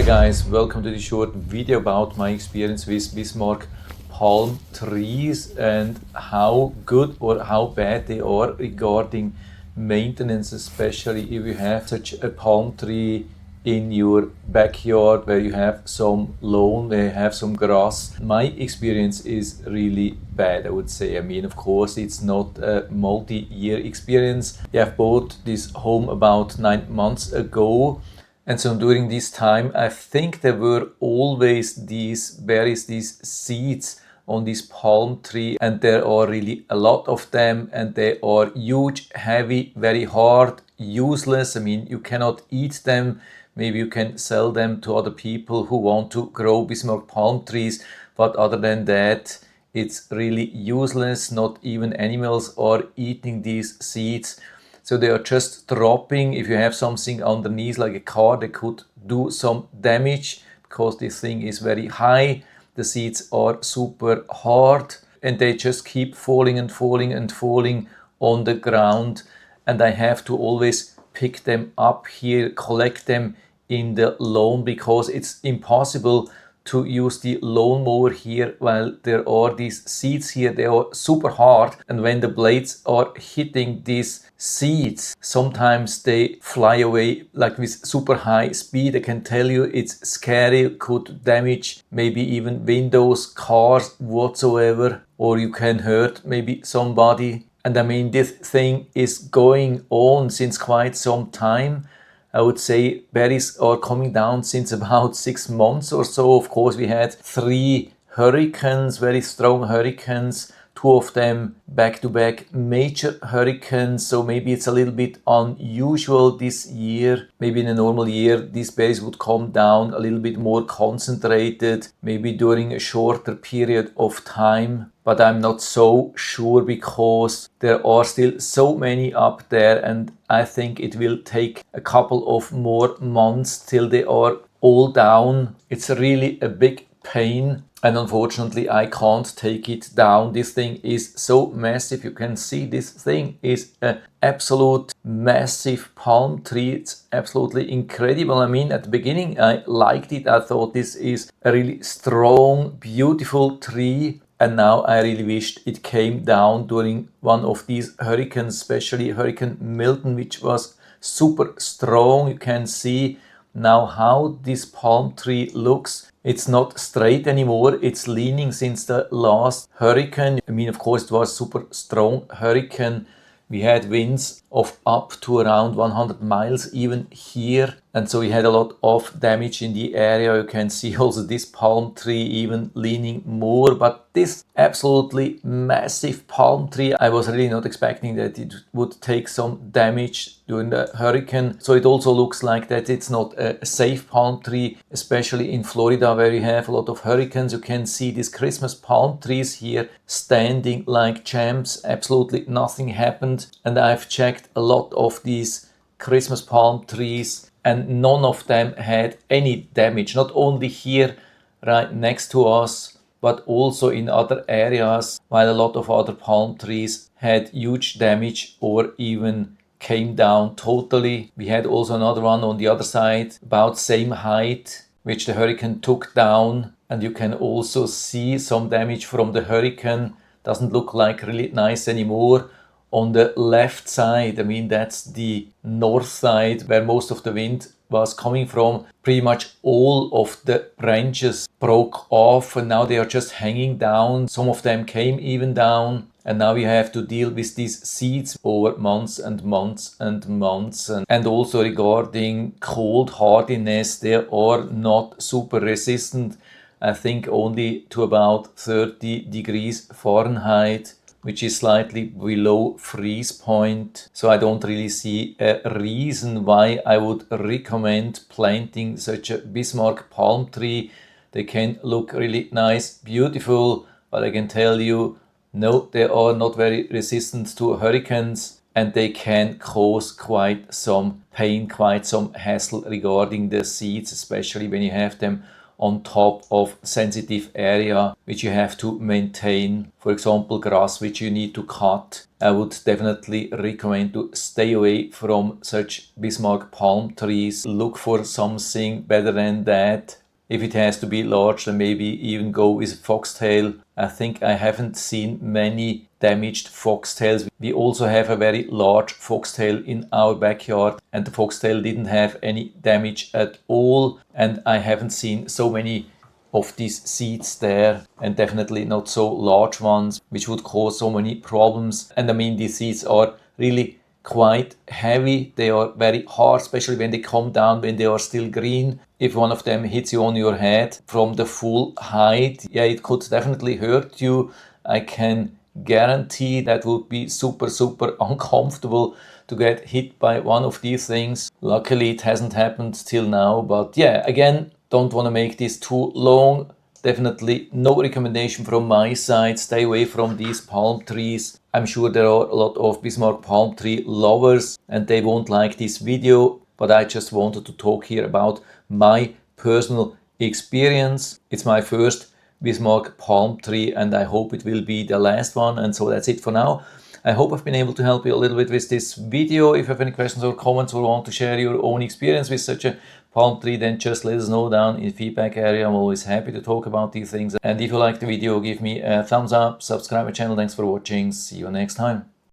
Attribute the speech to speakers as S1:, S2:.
S1: Hi guys, welcome to this short video about my experience with Bismarck palm trees and how good or how bad they are regarding maintenance, especially if you have such a palm tree in your backyard where you have some lawn, where you have some grass. My experience is really bad, I would say. I mean, of course, it's not a multi-year experience. I have bought this home about 9 months ago. And so during this time, I think there were always these berries, these seeds on this palm tree, and there are really a lot of them, and they are huge, heavy, very hard, useless. I mean, you cannot eat them. Maybe you can sell them to other people who want to grow Bismarck palm trees, but other than that, it's really useless. Not even animals are eating these seeds. So they are just dropping. If you have something underneath like a car, they could do some damage because this thing is very high. The seeds are super hard and they just keep falling and falling and falling on the ground. And I have to always pick them up here, collect them in the lawn, because it's impossible to use the lawnmower here while there are these seeds here. They are super hard, and when the blades are hitting these seeds, sometimes they fly away like with super high speed. I can tell you it's scary, could damage maybe even windows, cars, whatsoever, or you can hurt maybe somebody. And I mean, this thing is going on since quite some time. I would say berries are coming down since about 6 months or so. Of course, we had 3 hurricanes, very strong hurricanes, 2 of them back-to-back major hurricanes. So maybe it's a little bit unusual this year. Maybe in a normal year, these berries would come down a little bit more concentrated, maybe during a shorter period of time. But I'm not so sure because there are still so many up there, and I think it will take a couple of more months till they are all down. It's really a big pain, and unfortunately I can't take it down. This thing is so massive. You can see this thing is an absolute massive palm tree. It's absolutely incredible. I mean, at the beginning I liked it. I thought this is a really strong, beautiful tree. And now I really wished it came down during one of these hurricanes, especially Hurricane Milton, which was super strong. You can see now how this palm tree looks. It's not straight anymore. It's leaning since the last hurricane. I mean, of course, it was super strong hurricane. We had winds of up to around 100 miles even here. And so we had a lot of damage in the area. You can see also this palm tree even leaning more. But this absolutely massive palm tree, I was really not expecting that it would take some damage during the hurricane. So it also looks like that it's not a safe palm tree, especially in Florida where you have a lot of hurricanes. You can see these Christmas palm trees here standing like champs. Absolutely nothing happened. And I've checked a lot of these Christmas palm trees, and none of them had any damage. Not only here right next to us, but also in other areas, while a lot of other palm trees had huge damage or even came down totally. We had also another one on the other side, about same height, which the hurricane took down. And you can also see some damage from the hurricane. Doesn't look like really nice anymore. On the left side, I mean, that's the north side where most of the wind was coming from. Pretty much all of the branches broke off and now they are just hanging down. Some of them came even down. And now we have to deal with these seeds over months and months and months. And also regarding cold hardiness, they are not super resistant. I think only to about 30 degrees Fahrenheit, which is slightly below freeze point. So I don't really see a reason why I would recommend planting such a Bismarck palm tree. They can look really nice, beautiful, but I can tell you, no, they are not very resistant to hurricanes, and they can cause quite some pain, quite some hassle regarding the seeds, especially when you have them on top of sensitive area which you have to maintain. For example, grass which you need to cut. I would definitely recommend to stay away from such Bismarck palm trees. Look for something better than that. If it has to be large, then maybe even go with foxtail. I think I haven't seen many damaged foxtails. We also have a very large foxtail in our backyard, and the foxtail didn't have any damage at all. And I haven't seen so many of these seeds there, and definitely not so large ones, which would cause so many problems. And I mean, these seeds are really quite heavy. They are very hard, especially when they come down, when they are still green. If one of them hits you on your head from the full height, yeah, it could definitely hurt you. I can guarantee that would be super uncomfortable to get hit by one of these things. Luckily, it hasn't happened till now, but yeah, again, don't want to make this too long. Definitely no recommendation from my side. Stay away from these palm trees. I'm sure there are a lot of Bismarck palm tree lovers and they won't like this video, but I just wanted to talk here about my personal experience. It's my first Bismarck palm tree and I hope it will be the last one. And so that's it for now. I hope I've been able to help you a little bit with this video. If you have any questions or comments or want to share your own experience with such a palm tree, then just let us know down in the feedback area. I'm always happy to talk about these things. And if you like the video, give me a thumbs up, subscribe my channel. Thanks for watching. See you next time.